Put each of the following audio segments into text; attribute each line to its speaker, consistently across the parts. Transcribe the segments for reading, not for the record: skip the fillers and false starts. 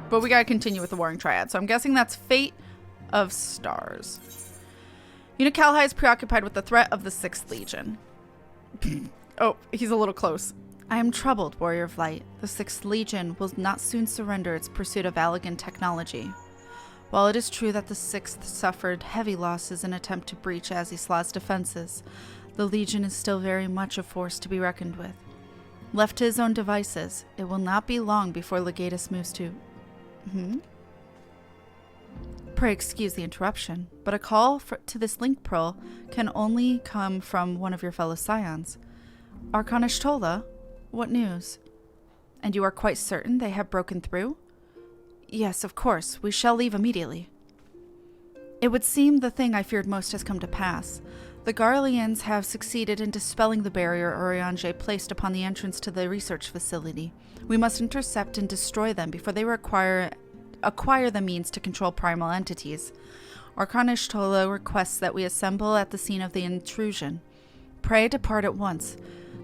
Speaker 1: But we gotta continue with the Warring Triad. So I'm guessing that's Fate of Stars. Unicalhi is preoccupied with the threat of the 6th Legion. Oh, he's a little close. I am troubled, Warrior of Light. The 6th Legion will not soon surrender its pursuit of Allagan technology. While it is true that the 6th suffered heavy losses in an attempt to breach Azislaw's defenses, the Legion is still very much a force to be reckoned with. Left to his own devices, it will not be long before Legatus moves to... Pray excuse the interruption, but a call to this link pearl can only come from one of your fellow scions. Arcanish Tola? What news? And you are quite certain they have broken through? Yes, of course. We shall leave immediately. It would seem the thing I feared most has come to pass. The Garleans have succeeded in dispelling the barrier Urianger placed upon the entrance to the research facility. We must intercept and destroy them before they acquire the means to control primal entities. Arcanish Tola requests that we assemble at the scene of the intrusion. Pray depart at once.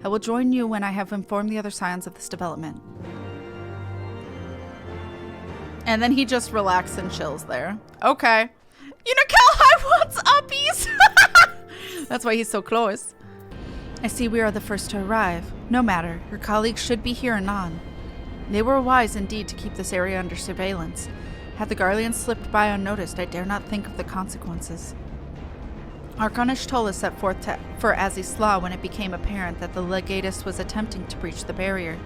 Speaker 1: I will join you when I have informed the other scions of this development. And then he just relaxes and chills there. Okay. Unicalhi, what's uppies? That's why he's so close. I see we are the first to arrive. No matter, your colleagues should be here anon. They were wise indeed to keep this area under surveillance. Had the Garleans slipped by unnoticed, I dare not think of the consequences. Arcanish Tola set forth for Azislaw when it became apparent that the Legatus was attempting to breach the barrier,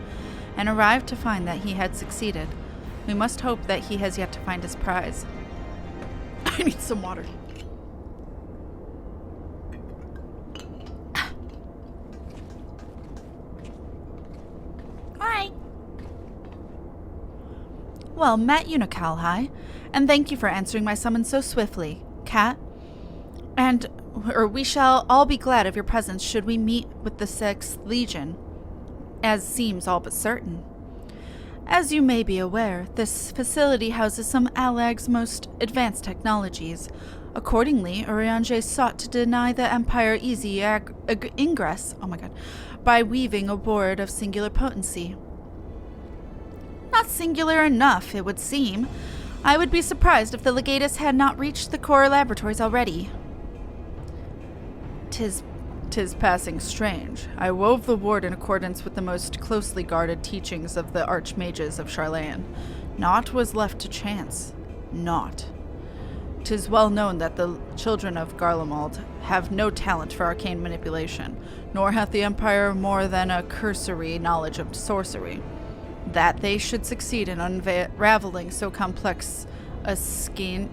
Speaker 1: and arrived to find that he had succeeded. We must hope that he has yet to find his prize. I need some water. Hi. Well met, Unicalhi, and thank you for answering my summons so swiftly, Kat. We shall all be glad of your presence should we meet with the 6th Legion, as seems all but certain. As you may be aware, this facility houses some Allag's most advanced technologies. Accordingly, Urianger sought to deny the Empire easy ingress by weaving a ward of singular potency. Not singular enough, it would seem. I would be surprised if the Legatus had not reached the core laboratories already. Tis passing strange. I wove the ward in accordance with the most closely guarded teachings of the Archmages of Sharlayan. Naught was left to chance. Naught. 'Tis well known that the children of Garlemald have no talent for arcane manipulation, nor hath the Empire more than a cursory knowledge of sorcery. That they should succeed in unraveling so complex a skein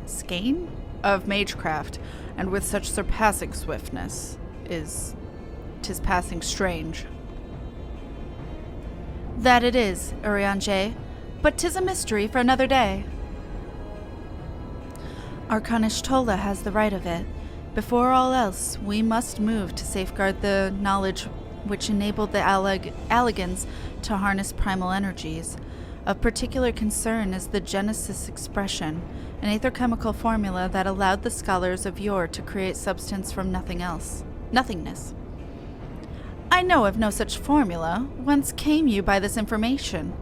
Speaker 1: of magecraft, and with such surpassing swiftness, tis passing strange. That it is, Urianger, but 'tis a mystery for another day. Arcanish Tola has the right of it. Before all else, we must move to safeguard the knowledge which enabled the Allagans to harness primal energies. Of particular concern is the Genesis expression, an aether-chemical formula that allowed the scholars of yore to create substance from nothingness. I know of no such formula. Whence came you by this information?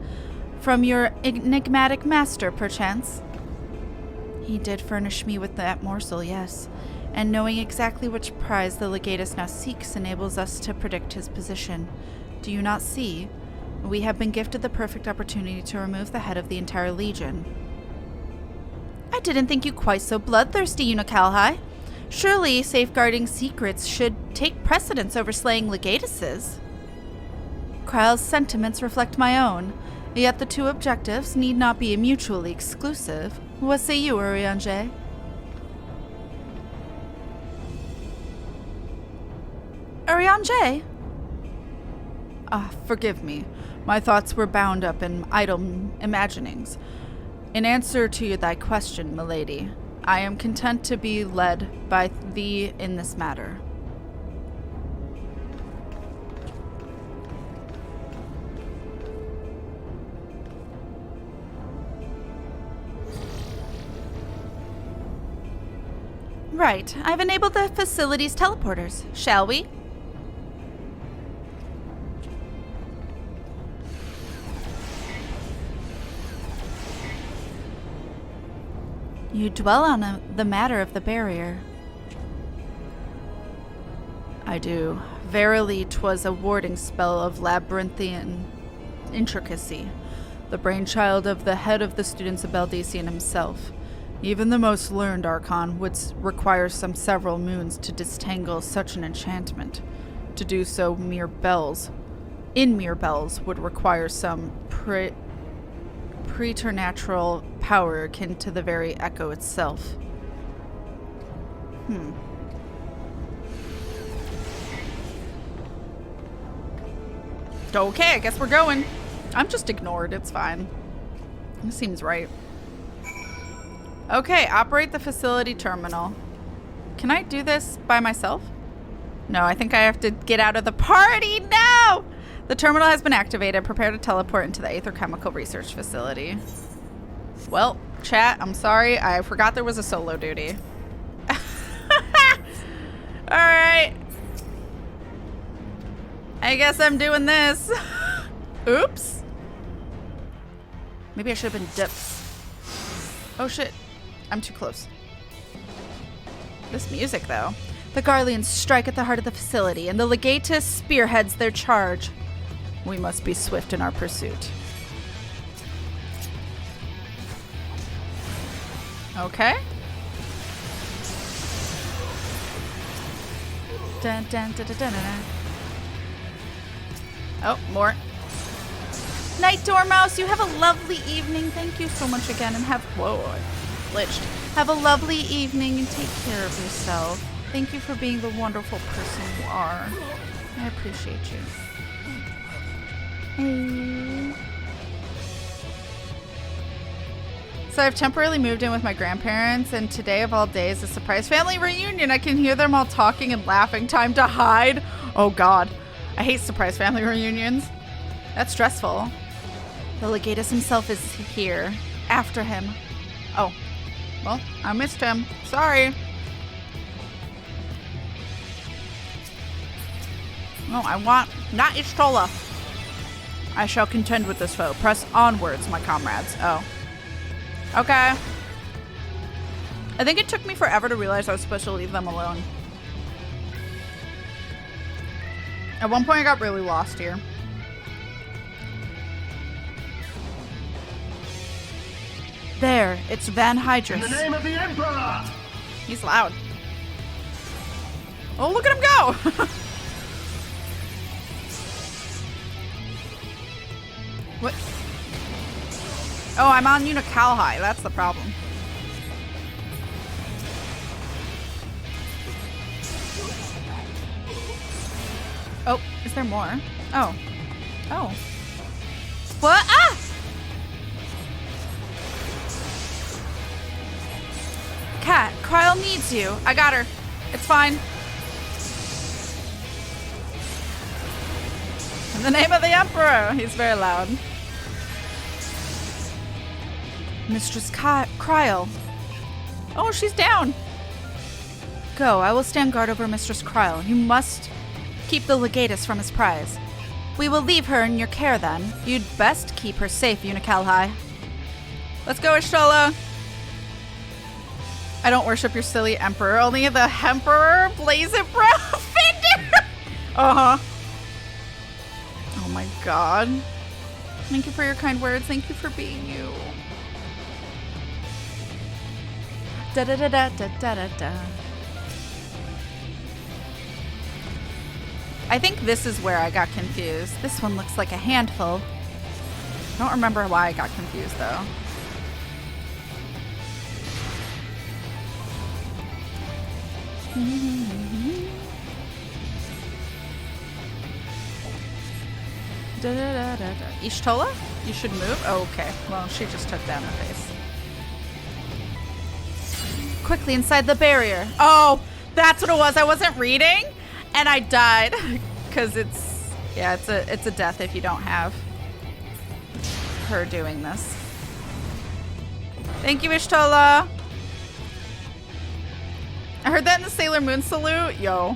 Speaker 1: From your enigmatic master, perchance? He did furnish me with that morsel, yes, and knowing exactly which prize the Legatus now seeks enables us to predict his position. Do you not see? We have been gifted the perfect opportunity to remove the head of the entire Legion. I didn't think you quite so bloodthirsty, Unicalhi. Surely safeguarding secrets should take precedence over slaying Legatuses. Kryl's sentiments reflect my own, yet the two objectives need not be mutually exclusive. What say you, Urianger? Urianger? Forgive me. My thoughts were bound up in idle imaginings. In answer to thy question, milady, I am content to be led by thee in this matter. Right, I've enabled the facility's teleporters. Shall we? You dwell on the matter of the barrier. I do. Verily, 'twas a warding spell of labyrinthian intricacy, the brainchild of the head of the students of Baldician himself. Even the most learned Archon would require some several moons to disentangle such an enchantment. To do so, mere bells would require some preternatural power akin to the very echo itself. Okay, I guess we're going. I'm just ignored. It's fine. This seems right. Okay, operate the facility terminal. Can I do this by myself? No, I think I have to get out of the party. No! The terminal has been activated. Prepare to teleport into the Aether Chemical Research Facility. Well, chat, I'm sorry. I forgot there was a solo duty. Alright. I guess I'm doing this. Oops. Maybe I should have been dipped. Oh shit. I'm too close. This music, though. The Garleans strike at the heart of the facility, and the Legatus spearheads their charge. We must be swift in our pursuit. Okay. Dun, dun, dun, dun, dun, dun. Oh, more. Night Dormouse, you have a lovely evening. Thank you so much again, and have... Whoa, I glitched. Have a lovely evening, and take care of yourself. Thank you for being the wonderful person you are. I appreciate you. Hey. So I've temporarily moved in with my grandparents, and today of all days, a surprise family reunion. I can hear them all talking and laughing. Time to hide. Oh God. I hate surprise family reunions. That's stressful. The Legatus himself is here. After him. Oh. Well, I missed him. Sorry. No, I want... Not Ishtola. I shall contend with this foe. Press onwards, my comrades. Oh. Okay. I think it took me forever to realize I was supposed to leave them alone. At one point I got really lost here. There, it's Van Hydrus.
Speaker 2: In the name of the Emperor!
Speaker 1: He's loud. Oh, look at him go! What? Oh, I'm on Unicalhi. That's the problem. Oh, is there more? Oh. Oh. What? Ah! Kat, Kyle needs you. I got her. It's fine. In the name of the Emperor. He's very loud. Mistress Kryl. Oh, she's down. Go, I will stand guard over Mistress Kryl. You must keep the Legatus from his prize. We will leave her in your care then. You'd best keep her safe, Unicalhi. Let's go, Ishtola. I don't worship your silly Emperor. Only the Emperor blaze it, bro. Fender. Uh-huh. Oh my God. Thank you for your kind words. Thank you for being you. Da da da da da da da da. I think this is where I got confused. This one looks like a handful. I don't remember why I got confused though. Da, da, da, da, da. Ishtola? You should move? Oh, okay. Well, she just took down her face. Quickly inside the barrier. Oh, that's what it was. I wasn't reading and I died because it's a death if you don't have her doing this. Thank you, Ishtola. I heard that in the Sailor Moon salute. Yo.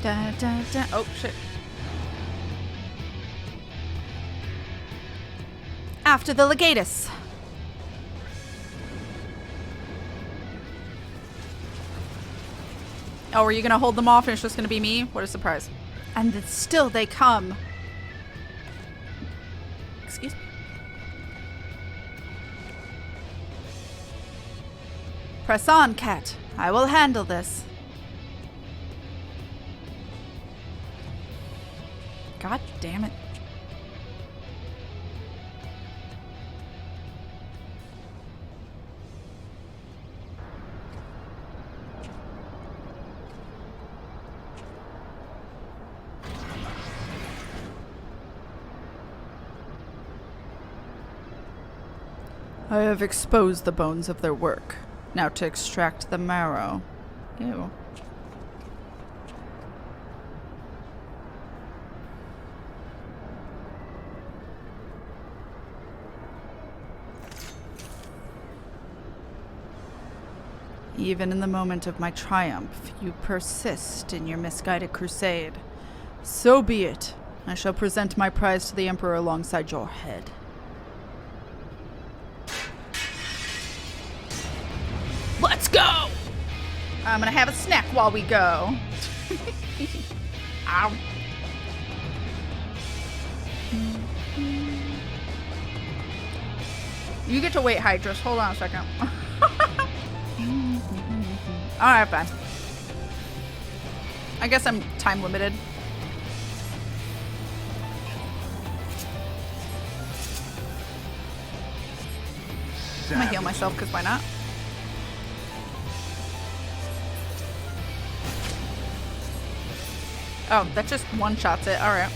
Speaker 1: Da, da, da. Oh, shit. After the Legatus.
Speaker 2: Oh, are you gonna hold them off and it's just gonna be me? What a surprise.
Speaker 1: And still they come.
Speaker 2: Excuse me?
Speaker 1: Press on, Kat. I will handle this.
Speaker 2: God damn it.
Speaker 1: I have exposed the bones of their work. Now to extract the marrow. Ew. Even in the moment of my triumph, you persist in your misguided crusade. So be it. I shall present my prize to the Emperor alongside your head.
Speaker 2: Let's go!
Speaker 1: I'm gonna have a snack while we go.
Speaker 2: Ow.
Speaker 1: You get to wait, Hydrus. Hold on a second. Alright, fine. I guess I'm time limited. I'm gonna heal myself, because why not? Oh, that just one-shots it. Alright.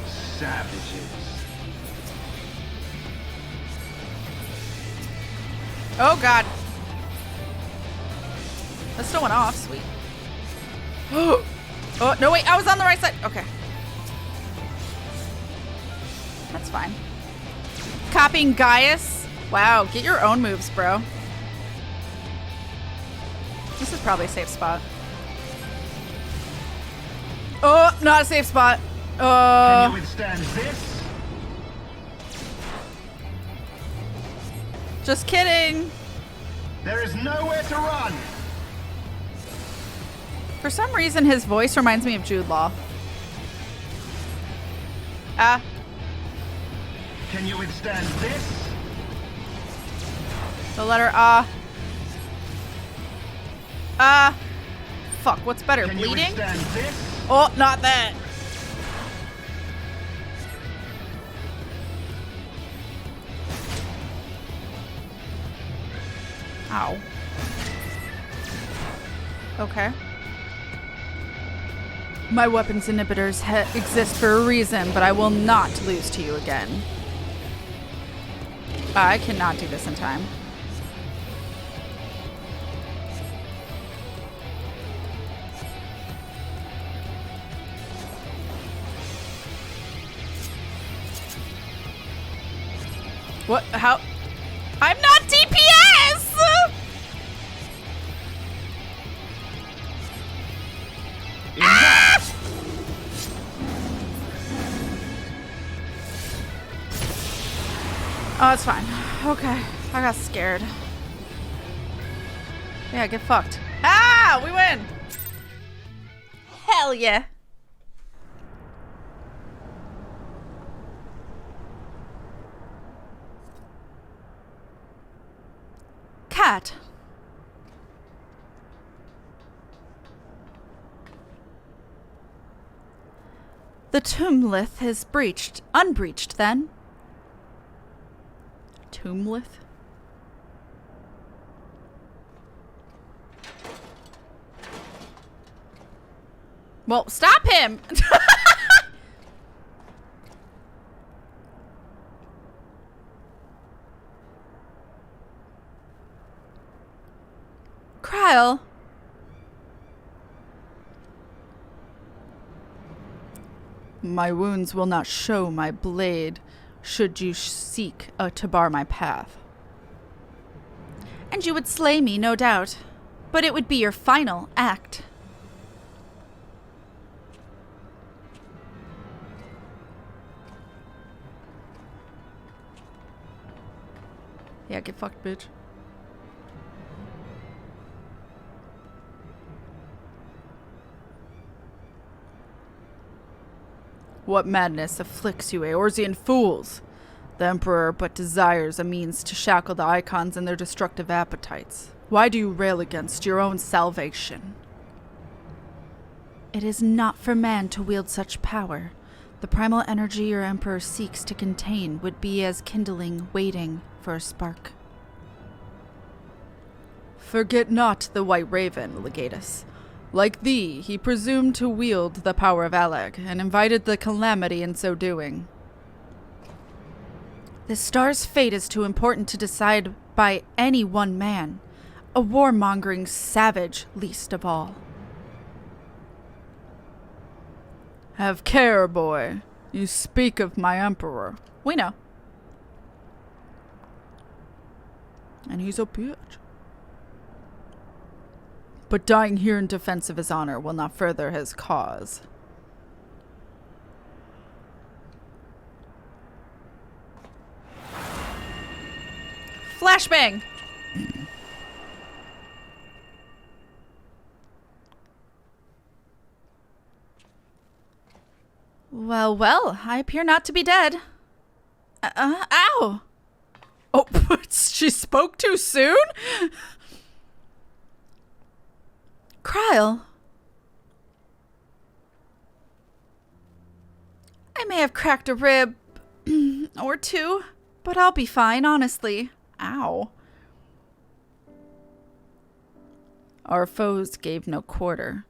Speaker 3: Savages.
Speaker 1: Oh, God. That still went off. Sweet. Oh, no, wait. I was on the right side. Okay. That's fine. Copying Gaius. Wow, get your own moves, bro. This is probably a safe spot. Oh, not a safe spot.
Speaker 3: Can you withstand this?
Speaker 1: Just kidding.
Speaker 3: There is nowhere to run.
Speaker 1: For some reason, his voice reminds me of Jude Law. Ah.
Speaker 3: Can you withstand this?
Speaker 1: The letter ah. Ah. Fuck, what's better,
Speaker 3: Can you
Speaker 1: bleeding?
Speaker 3: withstand this?
Speaker 1: Oh, not that. Ow. Okay. My weapons inhibitors exist for a reason, but I will not lose to you again. I cannot do this in time. What? How? I'm not DPS! Ah! Oh, it's fine. Okay. I got scared. Yeah, get fucked. Ah! We win! Hell yeah. Kat. The tomblith is unbreached then. Tomblith? Well, stop him! Kyle. My wounds will not show my blade, should you seek to bar my path. And you would slay me, no doubt, but it would be your final act.
Speaker 2: Yeah, get fucked, bitch.
Speaker 1: What madness afflicts you, Eorzean fools? The Emperor but desires a means to shackle the Icons and their destructive appetites. Why do you rail against your own salvation? It is not for man to wield such power. The primal energy your Emperor seeks to contain would be as kindling waiting for a spark. Forget not the White Raven, Legatus. Like thee, he presumed to wield the power of Alag, and invited the calamity in so doing. The star's fate is too important to decide by any one man, a warmongering savage least of all. Have care, boy. You speak of my Emperor.
Speaker 2: We know.
Speaker 1: And he's a bitch. But dying here in defense of his honor will not further his cause.
Speaker 2: Flashbang!
Speaker 1: Well, well, I appear not to be dead. Ow!
Speaker 2: Oh, she spoke too soon?
Speaker 1: Kryle. I may have cracked a rib or two, but I'll be fine, honestly.
Speaker 2: Ow.
Speaker 1: Our foes gave no quarter.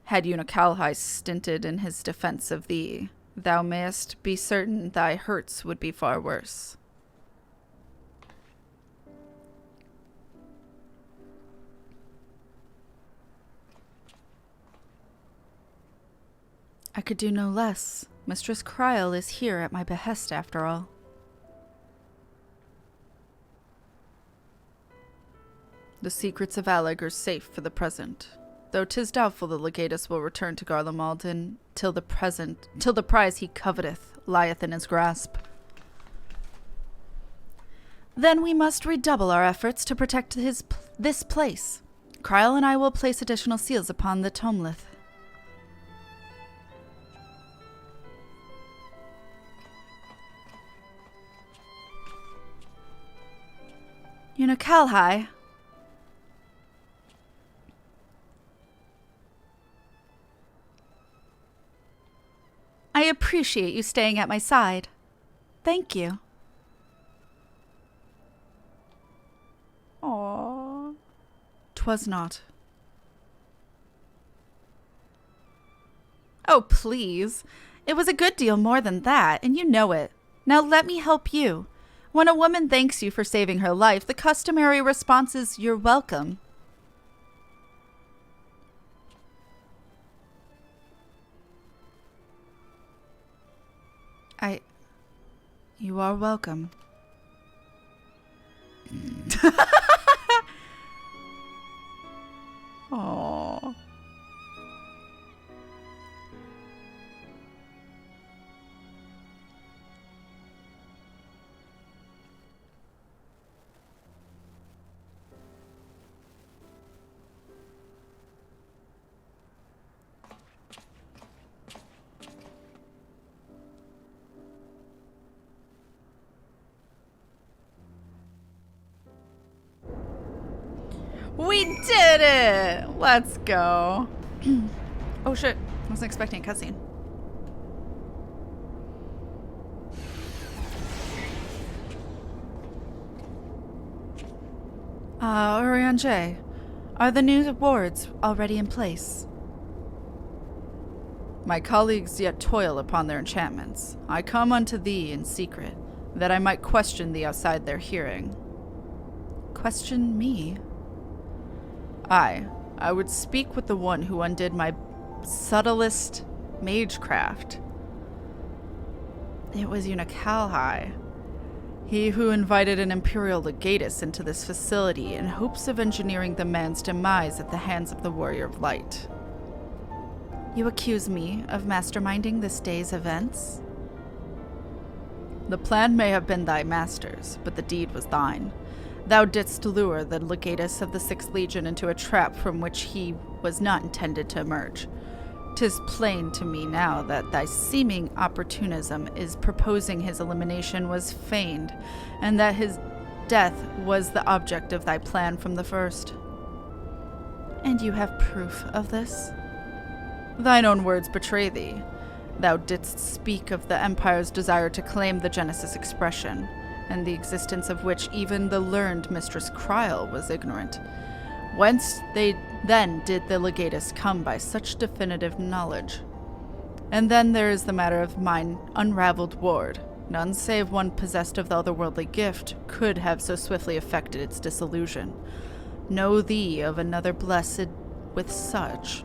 Speaker 1: Had Unakalhai stinted in his defense of thee, thou mayest be certain thy hurts would be far worse. I could do no less. Mistress Kryle is here at my behest, after all. The secrets of Alag are safe for the present, though 'tis doubtful the Legatus will return to Garlemald till the prize he coveteth lieth in his grasp. Then we must redouble our efforts to protect this place. Kryle and I will place additional seals upon the Tomlith. Unakalhai. I appreciate you staying at my side. Thank you.
Speaker 2: Aww.
Speaker 1: 'Twas not.
Speaker 2: Oh, please.
Speaker 1: It was a good deal more than that, and you know it. Now let me help you. When a woman thanks you for saving her life, the customary response is, "You're welcome." You are welcome.
Speaker 2: Aww. We did it! Let's go. Oh shit, I wasn't expecting a cutscene.
Speaker 1: Urianger, are the new wards already in place? My colleagues yet toil upon their enchantments. I come unto thee in secret, that I might question thee outside their hearing. Question me? I would speak with the one who undid my subtlest magecraft. It was Unakalhai. He who invited an Imperial Legatus into this facility in hopes of engineering the man's demise at the hands of the Warrior of Light. You accuse me of masterminding this day's events?
Speaker 2: The plan may have been thy master's, but the deed was thine. Thou didst lure the legatus of the 6th Legion into a trap from which he was not intended to emerge. 'Tis plain to me now that thy seeming opportunism is proposing his elimination was feigned, and that his death was the object of thy plan from the first.
Speaker 1: And you have proof of this?
Speaker 2: Thine own words betray thee. Thou didst speak of the Empire's desire to claim the Genesis expression, and the existence of which even the learned Mistress Kryl was ignorant. Whence then did the legatus come by such definitive knowledge? And then there is the matter of mine unraveled ward. None save one possessed of the otherworldly gift could have so swiftly effected its dissolution. Know thee of another blessed with such.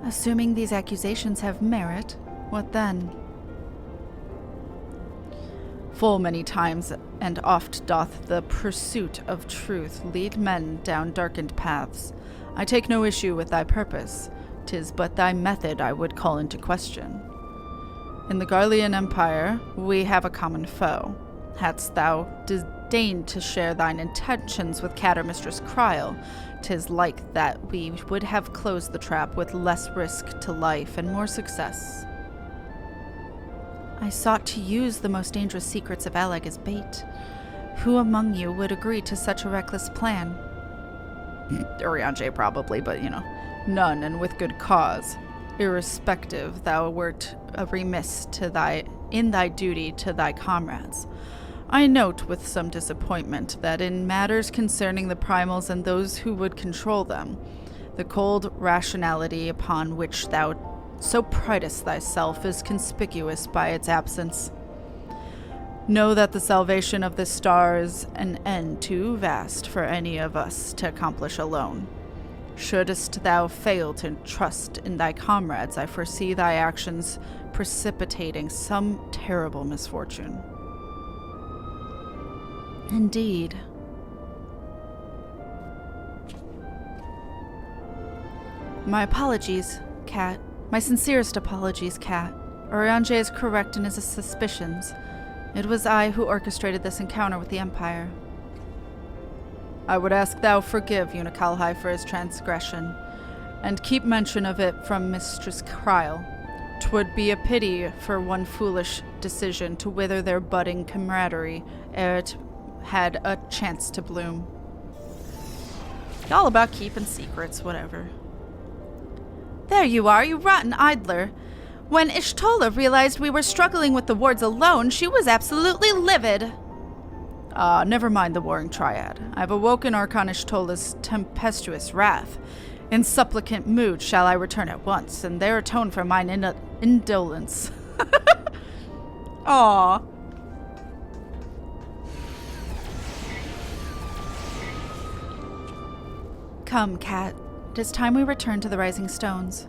Speaker 1: Assuming these accusations have merit, what then?
Speaker 2: Full many times and oft doth the pursuit of truth lead men down darkened paths. I take no issue with thy purpose. 'Tis but thy method I would call into question. In the Garlean Empire, we have a common foe. Hadst thou disdained to share thine intentions with Cat or Mistress Kryl, 'tis like that we would have closed the trap with less risk to life and more success.
Speaker 1: I sought to use the most dangerous secrets of Alleg as bait. Who among you would agree to such a reckless plan?
Speaker 2: Urianger probably, but none, and with good cause. Irrespective, thou wert remiss in thy duty to thy comrades. I note with some disappointment that in matters concerning the primals and those who would control them, the cold rationality upon which thou so pridest thyself is conspicuous by its absence. Know that the salvation of this star is an end too vast for any of us to accomplish alone. Shouldst thou fail to trust in thy comrades, I foresee thy actions precipitating some terrible misfortune.
Speaker 1: Indeed. My apologies, Cat. My sincerest apologies, Cat. Urianger is correct in his suspicions. It was I who orchestrated this encounter with the Empire.
Speaker 2: I would ask thou forgive Unicalhai for his transgression, and keep mention of it from Mistress Kryl. 'Twould be a pity for one foolish decision to wither their budding camaraderie ere it had a chance to bloom. All about keeping secrets, whatever.
Speaker 1: There you are, you rotten idler. When Ishtola realized we were struggling with the wards alone, she was absolutely livid.
Speaker 2: Never mind the Warring Triad. I've awoken Archon Ishtola's tempestuous wrath. In supplicant mood shall I return at once, and there atone for mine indolence. Aw.
Speaker 1: Come, Cat. It is time we return to the Rising Stones.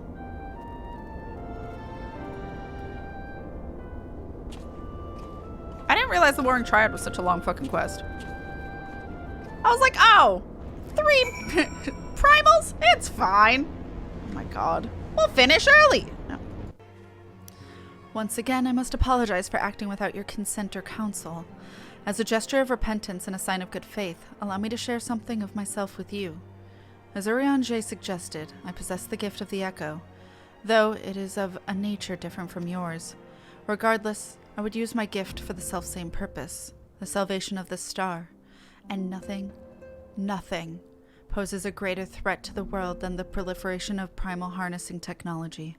Speaker 2: I didn't realize the Warring Triad was such a long fucking quest. I was like, oh, 3 primals? It's fine. Oh my god. We'll finish early. No.
Speaker 1: Once again, I must apologize for acting without your consent or counsel. As a gesture of repentance and a sign of good faith, allow me to share something of myself with you. As Urianger suggested, I possess the gift of the Echo, though it is of a nature different from yours. Regardless, I would use my gift for the selfsame purpose, the salvation of this star. And nothing poses a greater threat to the world than the proliferation of primal harnessing technology.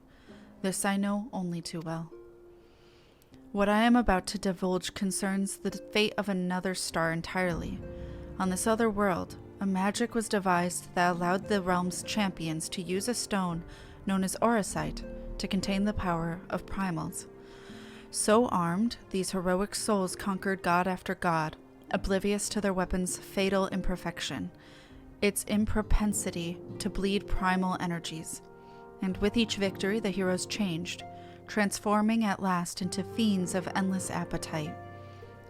Speaker 1: This I know only too well. What I am about to divulge concerns the fate of another star entirely. On this other world, a magic was devised that allowed the realm's champions to use a stone known as Auracite to contain the power of primals. So armed, these heroic souls conquered god after god, oblivious to their weapon's fatal imperfection, its impropensity to bleed primal energies. And with each victory, the heroes changed, transforming at last into fiends of endless appetite.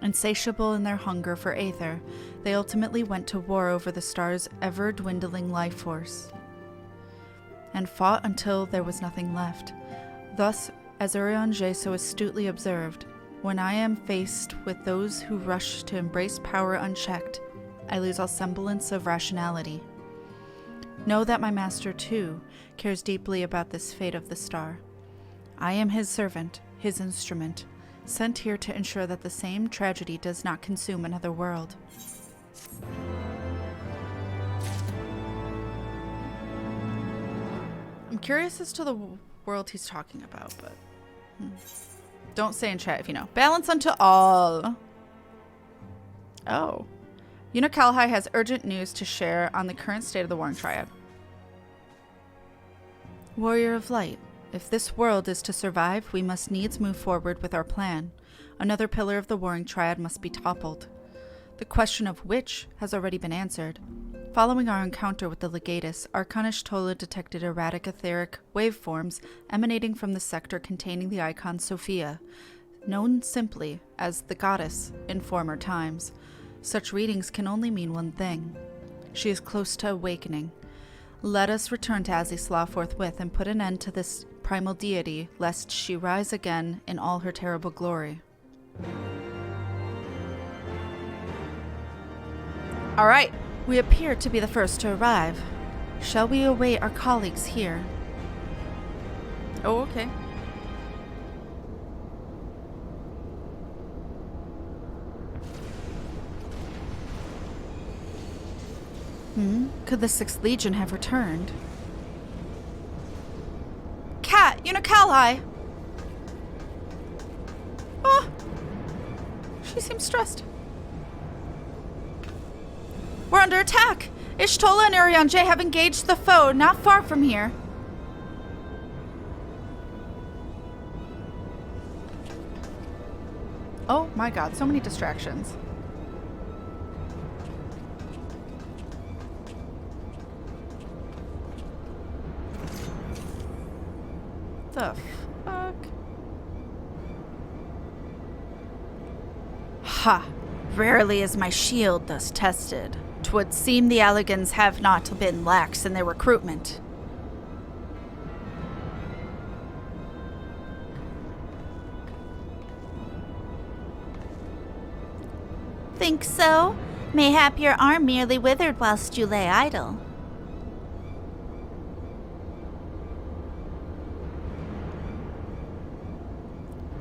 Speaker 1: Insatiable in their hunger for aether, they ultimately went to war over the star's ever-dwindling life force, and fought until there was nothing left. Thus, as Urianger so astutely observed, When I am faced with those who rush to embrace power unchecked, I lose all semblance of rationality. Know that my master, too, cares deeply about this fate of the star. I am his servant, his instrument, sent here to ensure that the same tragedy does not consume another world. I'm curious as to the world he's talking about, but don't say in chat if you know. Balance unto all. Oh. Kalhai has urgent news to share on the current state of the Warring Triad. Warrior of Light, if this world is to survive, we must needs move forward with our plan. Another pillar of the Warring Triad must be toppled. The question of which has already been answered. Following our encounter with the Legatus, Arcanish Tola detected erratic etheric waveforms emanating from the sector containing the icon Sophia, known simply as the Goddess in former times. Such readings can only mean one thing. She is close to awakening. Let us return to Azisla forthwith and put an end to this primal deity, lest she rise again in all her terrible glory. All right. We appear to be the first to arrive. Shall we await our colleagues here? Oh, okay. Could the 6th Legion have returned? Kat, Kalhai! Oh! She seems stressed. We're under attack! Ishtola and Urianger have engaged the foe not far from here. Oh my god, so many distractions. The fuck? Ha! Rarely is my shield thus tested. 'Twould seem the Alligans have not been lax in their recruitment. Think so? Mayhap your arm merely withered whilst you lay idle.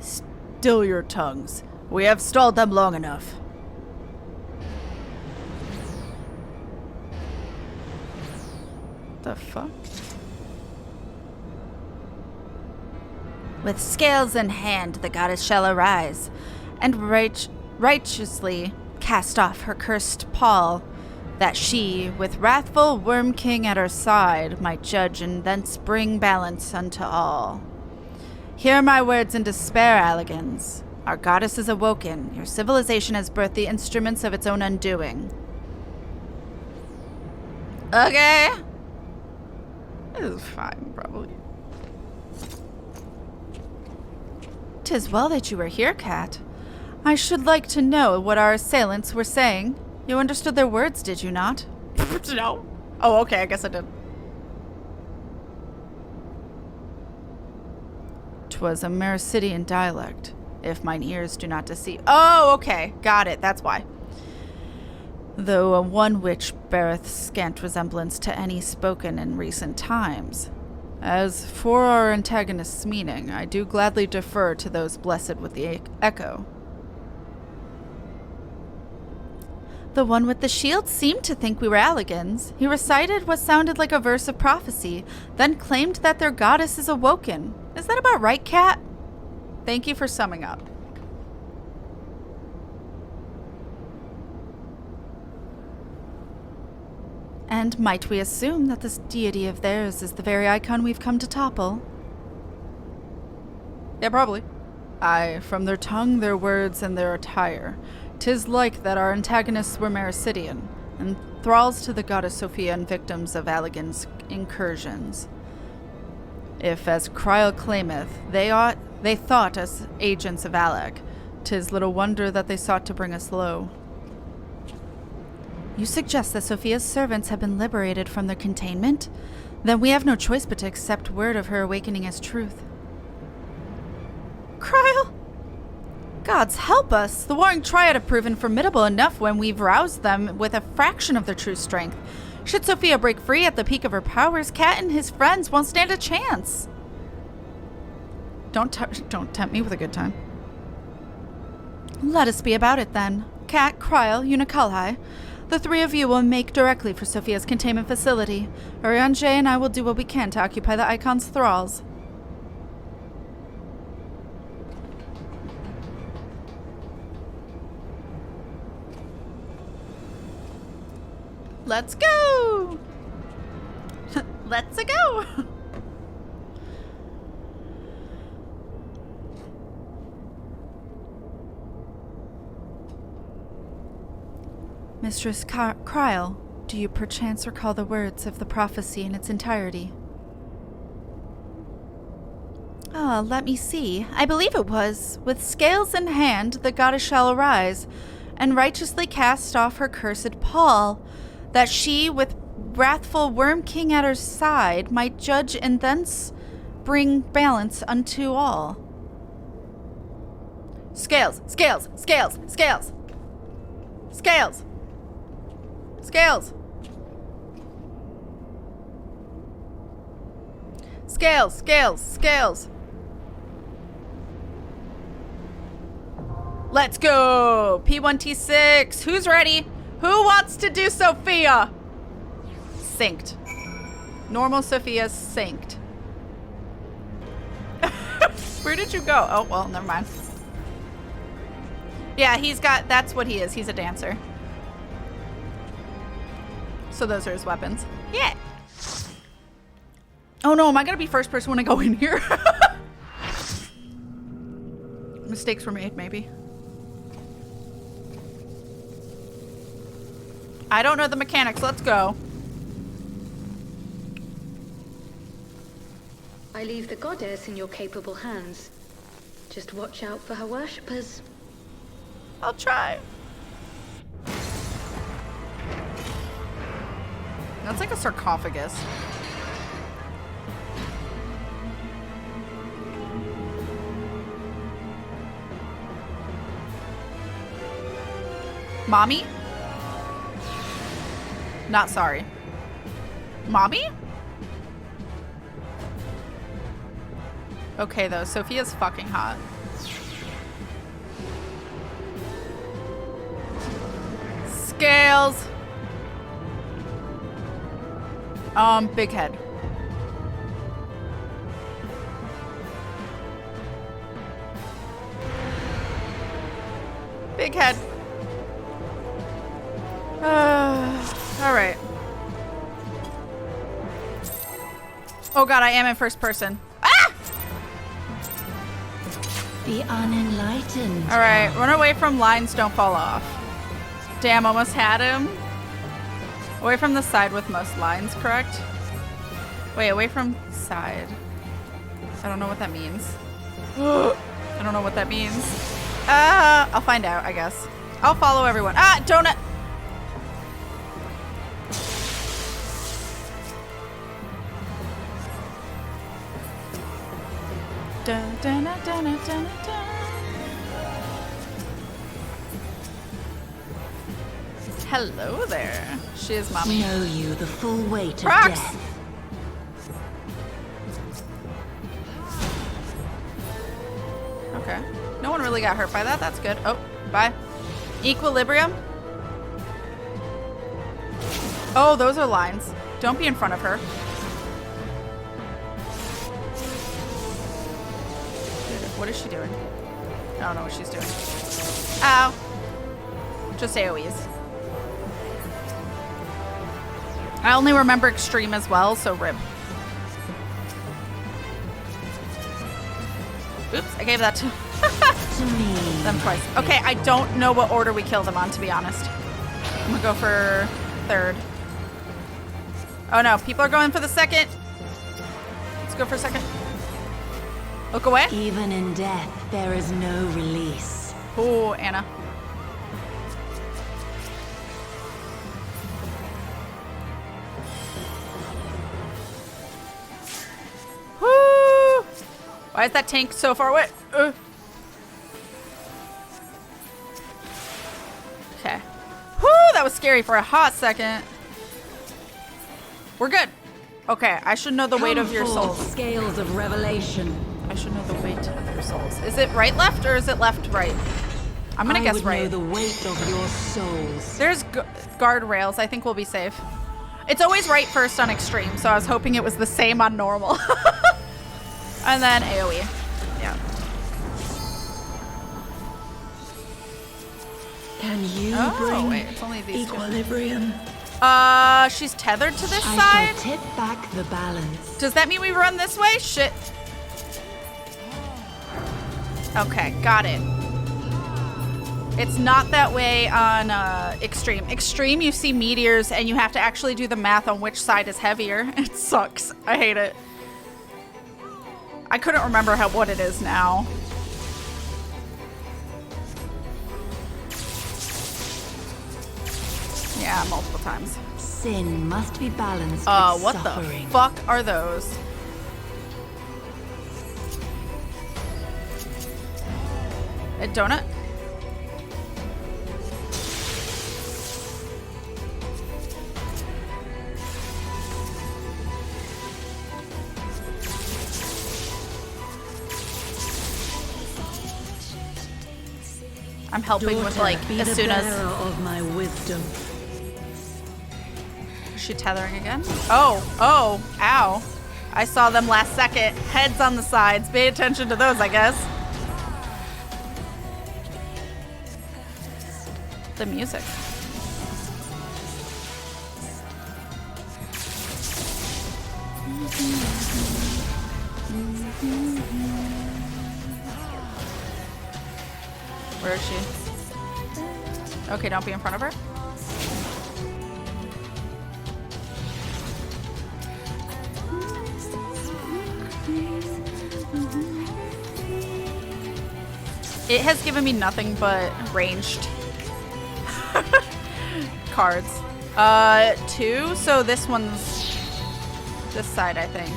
Speaker 1: Still your tongues. We have stalled them long enough. The fuck? With scales in hand, the goddess shall arise, and righteously cast off her cursed pall, that she, with wrathful Worm King at her side, might judge and thence bring balance unto all. Hear my words in despair, Alligans. Our goddess is awoken. Your civilization has birthed the instruments of its own undoing. Okay. This is fine, probably. 'Tis well that you were here, Kat. I should like to know what our assailants were saying. You understood their words, did you not? No. Oh, okay, I guess I did. 'Twas a Mericidian dialect, if mine ears do not deceive. Oh, okay, got it, that's why. Though a one which beareth scant resemblance to any spoken in recent times. As for our antagonist's meaning, I do gladly defer to those blessed with the echo. The one with the shield seemed to think we were Alligans. He recited what sounded like a verse of prophecy, then claimed that their goddess is awoken. Is that about right, Kat? Thank you for summing up. And might we assume that this deity of theirs is the very icon we've come to topple? Yeah, probably. Aye, from their tongue, their words, and their attire. 'Tis like that our antagonists were Mericidian, and thralls to the goddess Sophia and victims of Alligan's incursions. If, as Kryl claimeth, they thought us agents of Allag, 'tis little wonder that they sought to bring us low. You suggest that Sophia's servants have been liberated from their containment? Then we have no choice but to accept word of her awakening as truth. Kryl! Gods help us! The Warring Triad have proven formidable enough when we've roused them with a fraction of their true strength. Should Sophia break free at the peak of her powers, Kat and his friends won't stand a chance. Don't tempt me with a good time. Let us be about it then. Kat, Kryl, Unikalhai. The three of you will make directly for Sophia's containment facility. Urianger and I will do what we can to occupy the Icon's thralls. Let's go! Let's go! Mistress Kryl, do you perchance recall the words of the prophecy in its entirety? Ah, let me see. I believe it was, with scales in hand, the goddess shall arise, and righteously cast off her cursed pall, that she, with wrathful Worm King at her side, might judge and thence bring balance unto all. Scales, scales, scales, scales, scales, scales, scales, scales, scales. Let's go! P1T6, who's ready? Who wants to do Sophia? Synced. Normal Sophia synced. Where did you go? Oh, well, never mind. Yeah, that's what he is. He's a dancer. So those are his weapons. Yeah. Oh no, am I gonna be first person when I go in here? Mistakes were made, maybe. I don't know the mechanics. Let's go.
Speaker 4: I leave the goddess in your capable hands. Just watch out for her worshippers.
Speaker 1: I'll try. That's like a sarcophagus. Mommy? Not sorry. Mommy? Okay, though. Sophia's fucking hot. Scales. Big head. Big head. All right. Oh god, I am in first person. Ah!
Speaker 4: The unenlightened.
Speaker 1: All right, run away from lines, don't fall off. Damn, almost had him. Away from the side with most lines, correct? Wait, away from side. I don't know what that means. I don't know what that means. I'll find out, I guess. I'll follow everyone. Ah, donut! Dun, dun, dun, dun, dun, dun, dun. Hello there. She is mommy.
Speaker 4: Know you the full weight of
Speaker 1: Prox!
Speaker 4: death.
Speaker 1: Okay. No one really got hurt by that. That's good. Oh, bye. Equilibrium. Oh, those are lines. Don't be in front of her. What is she doing? I don't know what she's doing. Ow. Just AoEs. I only remember extreme as well, so rib. Oops, I gave that to them twice. Okay, I don't know what order we kill them on, to be honest. I'm gonna go for third. Oh no, people are going for the second. Let's go for second. Look away.
Speaker 4: Even in death, there is no release.
Speaker 1: Oh, Anna. Woo! Why is that tank so far away?
Speaker 2: scary for a hot second. We're good. Okay, I should know the weight of your souls.
Speaker 5: Scales of revelation.
Speaker 2: I should know the weight of your souls. Is it right, left, or is it left, right? I'm gonna guess right.
Speaker 5: Know the weight of your souls.
Speaker 2: There's guardrails. I think we'll be safe. It's always right first on extreme, so I was hoping it was the same on normal. And then AoE. Yeah.
Speaker 5: Can you
Speaker 2: Oh, wait,
Speaker 5: bring
Speaker 2: it's only these
Speaker 5: equilibrium?
Speaker 2: two. She's tethered to this
Speaker 5: I
Speaker 2: side.
Speaker 5: shall tip back the balance.
Speaker 2: Does that mean we run this way? Shit. Okay, got it. It's not that way on extreme. Extreme, you see meteors and you have to actually do the math on which side is heavier. It sucks. I hate it. I couldn't remember what it is now. Yeah, multiple times.
Speaker 5: Sin must be balanced with
Speaker 2: What
Speaker 5: suffering.
Speaker 2: the fuck are those? A donut? I'm helping with like as soon as
Speaker 5: of my wisdom.
Speaker 2: Is she tethering again? Oh, ow. I saw them last second. Heads on the sides. Pay attention to those, I guess. The music. Where is she? Okay, don't be in front of her. It has given me nothing but ranged cards. 2, so this one's this side, I think.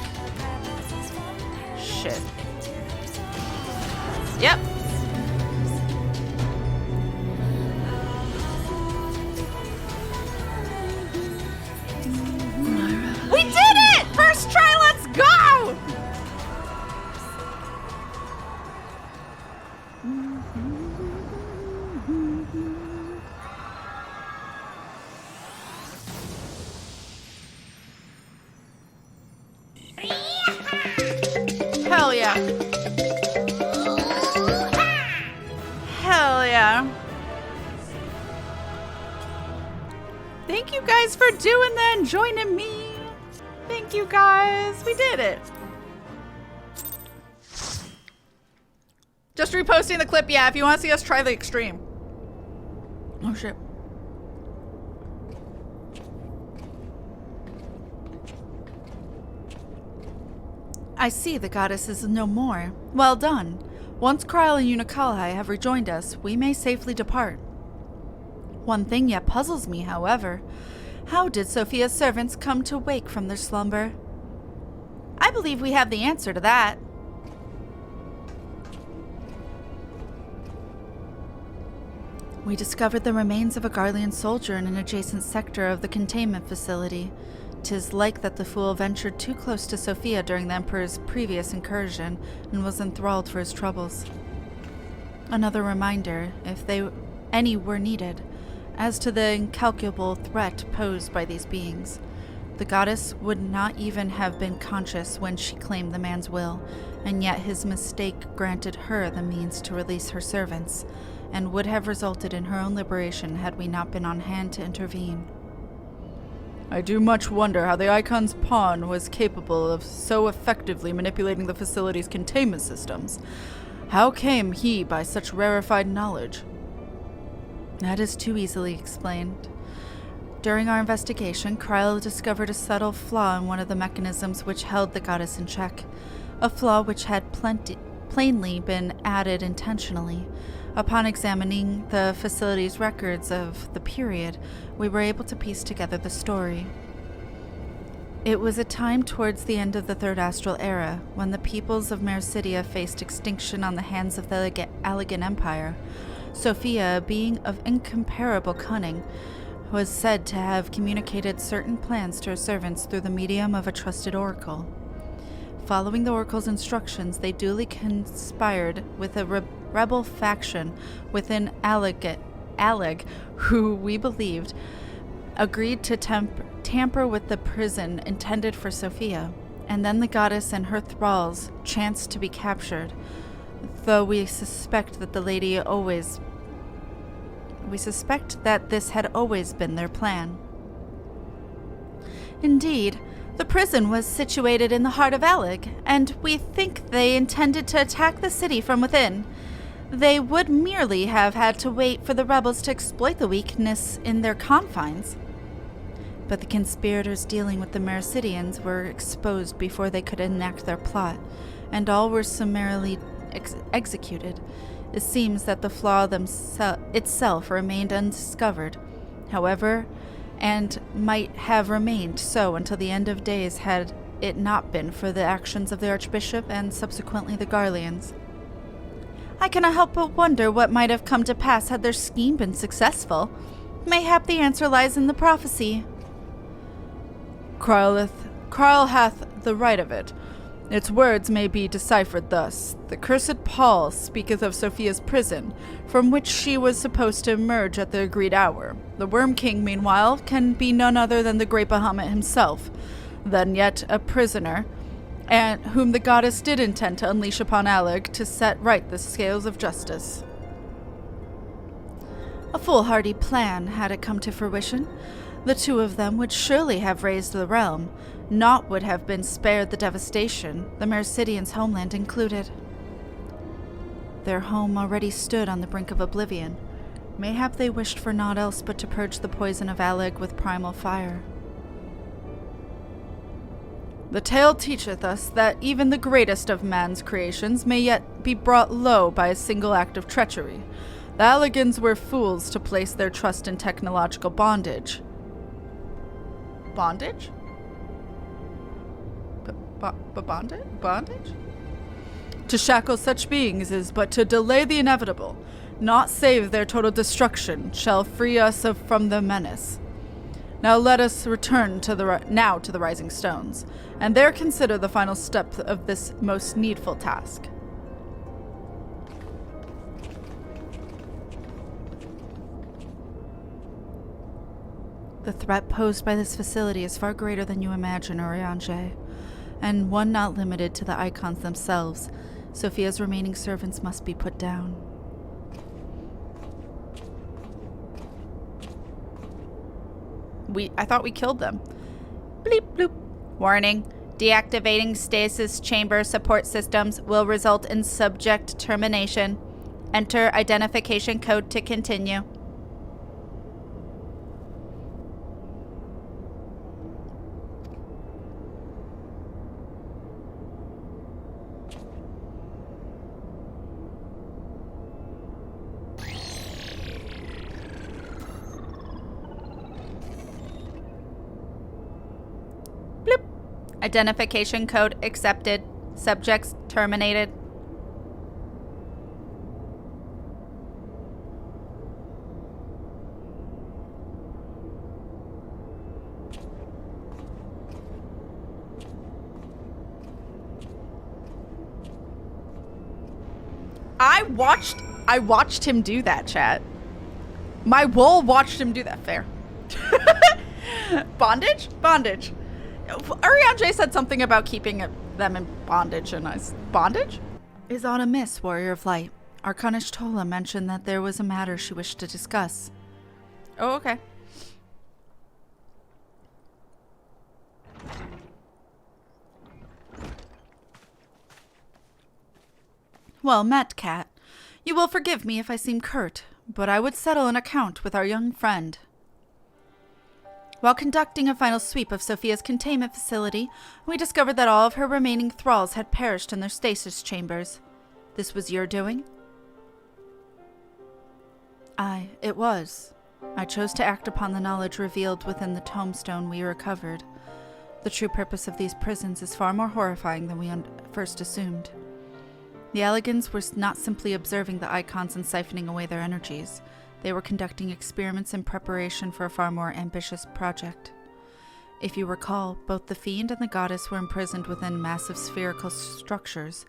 Speaker 2: Shit. Yep. We did it! First try, let's go! Hell yeah. Hell yeah. Thank you guys for doing that and joining me. Thank you guys. We did it. Just reposting the clip. Yeah, if you want to see us try the extreme. Oh shit. I see the goddess is no more. Well done. Once Kryle and Unicalhi have rejoined us, we may safely depart. One thing yet puzzles me, however. How did Sophia's servants come to wake from their slumber? I believe we have the answer to that. We discovered the remains of a Garlean soldier in an adjacent sector of the containment facility. 'Tis like that the fool ventured too close to Sophia during the Emperor's previous incursion and was enthralled for his troubles. Another reminder, if any were needed, as to the incalculable threat posed by these beings. The goddess would not even have been conscious when she claimed the man's will, and yet his mistake granted her the means to release her servants, and would have resulted in her own liberation had we not been on hand to intervene. I do much wonder how the Icon's pawn was capable of so effectively manipulating the facility's containment systems. How came he by such rarefied knowledge? That is too easily explained. During our investigation, Kryle discovered a subtle flaw in one of the mechanisms which held the goddess in check, a flaw which had plainly been added intentionally. Upon examining the facility's records of the period, we were able to piece together the story. It was a time towards the end of the Third Astral Era, when the peoples of Mercidia faced extinction on the hands of the Allegan Empire. Sophia, a being of incomparable cunning,
Speaker 1: was said to have communicated certain plans to her servants through the medium of a trusted oracle. Following the oracle's instructions, they duly conspired with a rebel faction within Alleg, who we believed agreed to tamper with the prison intended for Sophia, and then the goddess and her thralls chanced to be captured, though we suspect that this had always been their plan. Indeed, the prison was situated in the heart of Alleg, and we think they intended to attack the city from within. They would merely have had to wait for the rebels to exploit the weakness in their confines. But the conspirators dealing with the Mercidians were exposed before they could enact their plot, and all were summarily executed. It seems that the flaw itself remained undiscovered, however, and might have remained so until the end of days had it not been for the actions of the Archbishop and subsequently the Garleans. I cannot help but wonder what might have come to pass had their scheme been successful. Mayhap the answer lies in the prophecy.
Speaker 2: Kral hath the right of it. Its words may be deciphered thus. The cursed Paul speaketh of Sophia's prison, from which she was supposed to emerge at the agreed hour. The Worm King, meanwhile, can be none other than the great Bahamut himself, then yet a prisoner, and whom the goddess did intend to unleash upon Alleg to set right the scales of justice.
Speaker 1: A foolhardy plan, had it come to fruition. The two of them would surely have raised the realm. Naught would have been spared the devastation, the Mercidians' homeland included. Their home already stood on the brink of oblivion. Mayhap they wished for naught else but to purge the poison of Alleg with primal fire.
Speaker 2: The tale teacheth us that even the greatest of man's creations may yet be brought low by a single act of treachery. The Allegans were fools to place their trust in technological bondage. Bondage? Bondage? To shackle such beings is but to delay the inevitable, not save their total destruction, shall free us from the menace. Now let us return to the Rising Stones, and there consider the final step of this most needful task.
Speaker 1: The threat posed by this facility is far greater than you imagine, Urianger, and one not limited to the icons themselves. Sophia's remaining servants must be put down.
Speaker 2: I thought we killed them.
Speaker 6: Bleep bloop. Warning. Deactivating stasis chamber support systems will result in subject termination. Enter identification code to continue. Identification code accepted. Subjects terminated.
Speaker 2: I watched him do that, chat. My wool watched him do that. Fair. Bondage? Bondage. Urianger said something about keeping them in bondage, and bondage?
Speaker 1: Is aught amiss, Warrior of Light? Arcanish Tola mentioned that there was a matter she wished to discuss.
Speaker 2: Oh, okay.
Speaker 1: Well met, Kat. You will forgive me if I seem curt, but I would settle an account with our young friend. While conducting a final sweep of Sophia's containment facility, we discovered that all of her remaining thralls had perished in their stasis chambers. This was your doing? Aye, it was. I chose to act upon the knowledge revealed within the tombstone we recovered. The true purpose of these prisons is far more horrifying than we first assumed. The Allegans were not simply observing the icons and siphoning away their energies. They were conducting experiments in preparation for a far more ambitious project. If you recall, both the fiend and the goddess were imprisoned within massive spherical structures.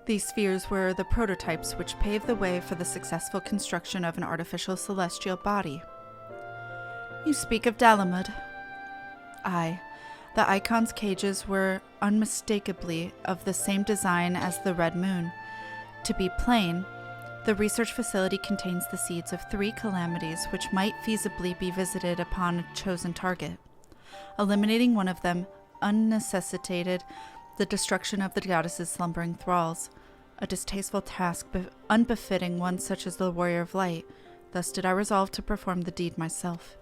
Speaker 1: These spheres were the prototypes which paved the way for the successful construction of an artificial celestial body. You speak of Dalamud. Aye, the icon's cages were unmistakably of the same design as the Red Moon. To be plain, the research facility contains the seeds of 3 calamities which might feasibly be visited upon a chosen target. Eliminating one of them unnecessitated the destruction of the goddess's slumbering thralls, a distasteful task unbefitting one such as the Warrior of Light. Thus did I resolve to perform the deed myself.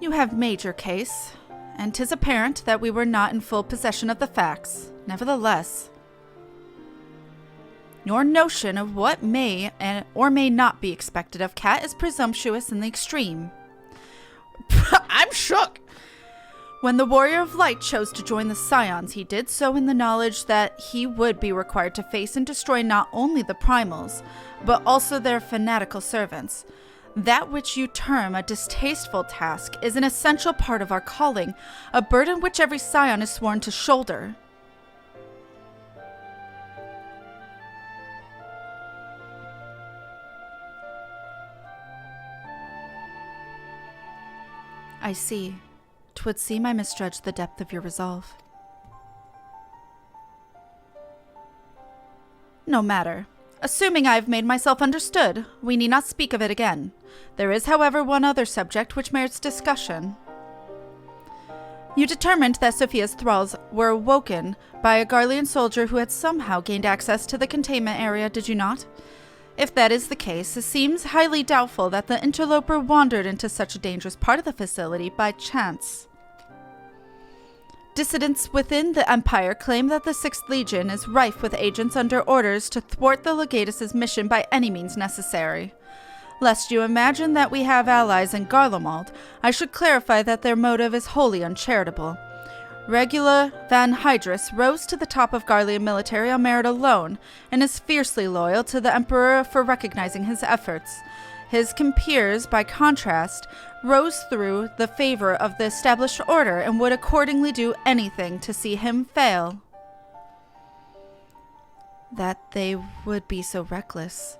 Speaker 1: You have made your case, and 'tis apparent that we were not in full possession of the facts. Nevertheless, your notion of what may or may not be expected of Kat is presumptuous in the extreme. I'm shook. When the Warrior of Light chose to join the Scions, he did so in the knowledge that he would be required to face and destroy not only the Primals, but also their fanatical servants. That which you term a distasteful task is an essential part of our calling, a burden which every Scion is sworn to shoulder. I see. 'Twould seem I misjudged the depth of your resolve. No matter. Assuming I have made myself understood, we need not speak of it again. There is, however, one other subject which merits discussion. You determined that Sophia's thralls were awoken by a Garlean soldier who had somehow gained access to the containment area, did you not? If that is the case, it seems highly doubtful that the interloper wandered into such a dangerous part of the facility by chance. Dissidents within the Empire claim that the 6th Legion is rife with agents under orders to thwart the Legatus' mission by any means necessary. Lest you imagine that we have allies in Garlemald, I should clarify that their motive is wholly uncharitable. Regula Van Hydrus rose to the top of Garlean military on merit alone, and is fiercely loyal to the Emperor for recognizing his efforts. His compeers, by contrast, rose through the favor of the established order and would accordingly do anything to see him fail. That they would be so reckless.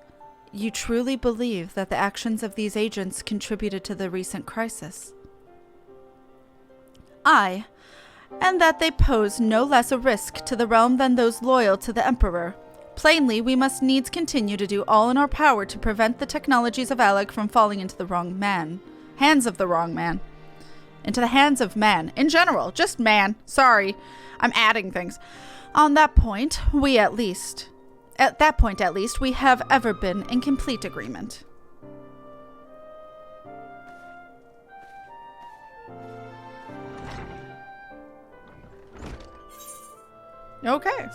Speaker 1: You truly believe that the actions of these agents contributed to the recent crisis? Aye, and that they pose no less a risk to the realm than those loyal to the Emperor. Plainly, we must needs continue to do all in our power to prevent the technologies of Alec from falling into the wrong man. Hands of the wrong man. Into the hands of man. In general, just man. Sorry, I'm adding things. On that point, at that point at least, we have ever been in complete agreement. Okay.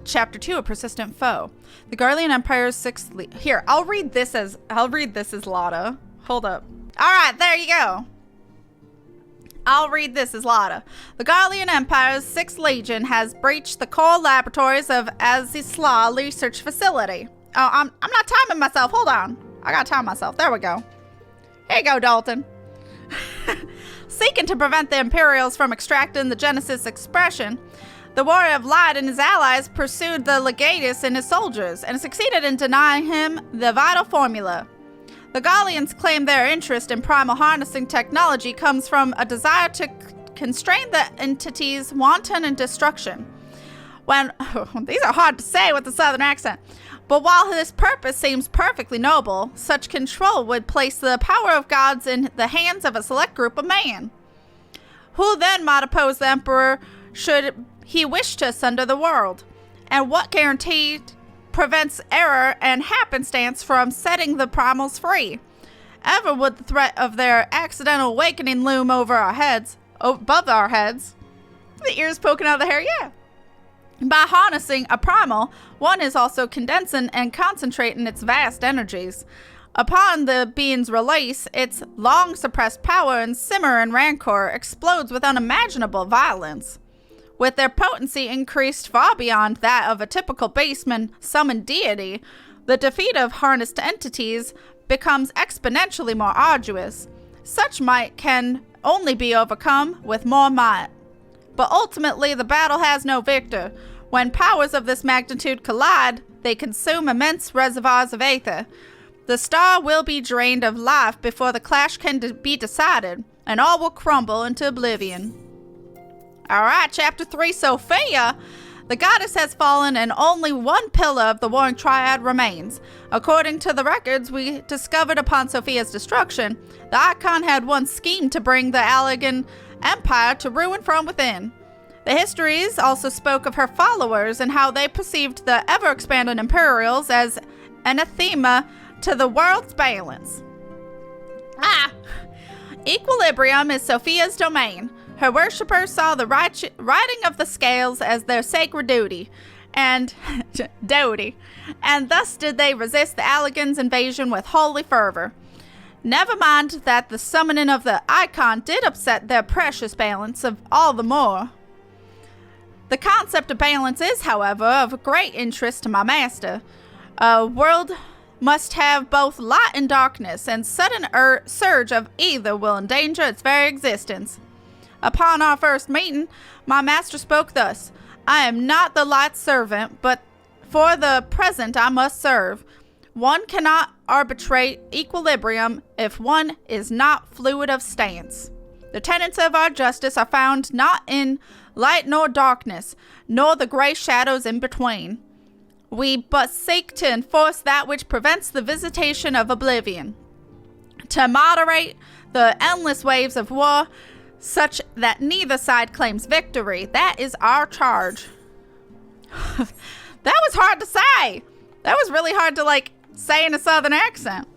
Speaker 1: Chapter 2, A Persistent Foe. The Garlean Empire's 6th Here, I'll read this as Lotta. Hold up. Alright, there you go. I'll read this as Lotta. The Garlean Empire's 6th Legion has breached the core laboratories of Azisla Research Facility. Oh, I'm not timing myself. Hold on. I gotta time myself. There we go. Here you go, Dalton. Seeking to prevent the Imperials from extracting the Genesis expression, the Warrior of Light and his allies pursued the Legatus and his soldiers, and succeeded in denying him the vital formula. The Garleans claim their interest in primal harnessing technology comes from a desire to constrain the entity's wanton and destruction. These are hard to say with a southern accent. But while this purpose seems perfectly noble, such control would place the power of gods in the hands of a select group of men, who then might oppose the Emperor should he wish to asunder the world. And what guarantee prevents error and happenstance from setting the primals free? Ever would the threat of their accidental awakening loom above our heads? The ears poking out of the hair, yeah. By harnessing a primal, one is also condensing and concentrating its vast energies.
Speaker 6: Upon the being's release, its long-suppressed power and simmering rancor explodes with unimaginable violence. With their potency increased far beyond that of a typical beastman summoned deity, the defeat of harnessed entities becomes exponentially more arduous. Such might can only be overcome with more might. But ultimately, the battle has no victor. When powers of this magnitude collide, they consume immense reservoirs of aether. The star will be drained of life before the clash can be decided, and all will crumble into oblivion. Alright, Chapter 3, Sophia. The goddess has fallen and only one pillar of the Warring Triad remains. According to the records we discovered upon Sophia's destruction, the Icon had once schemed to bring the Allegan Empire to ruin from within. The histories also spoke of her followers and how they perceived the ever-expanding Imperials as anathema to the world's balance. Equilibrium is Sophia's domain. Her worshippers saw the righting of the scales as their sacred duty, and thus did they resist the Allegan's invasion with holy fervor. Never mind that the summoning of the Icon did upset their precious balance of all the more. The concept of balance is, however, of great interest to my master. A world must have both light and darkness, and sudden surge of either will endanger its very existence. Upon our first meeting, my master spoke thus: I am not the light's servant, but for the present I must serve. One cannot arbitrate equilibrium if one is not fluid of stance. The tenets of our justice are found not in light nor darkness, nor the gray shadows in between. We but seek to enforce that which prevents the visitation of oblivion, to moderate the endless waves of war, such that neither side claims victory. That is our charge. That was hard to say. That was really hard to, say in a southern accent.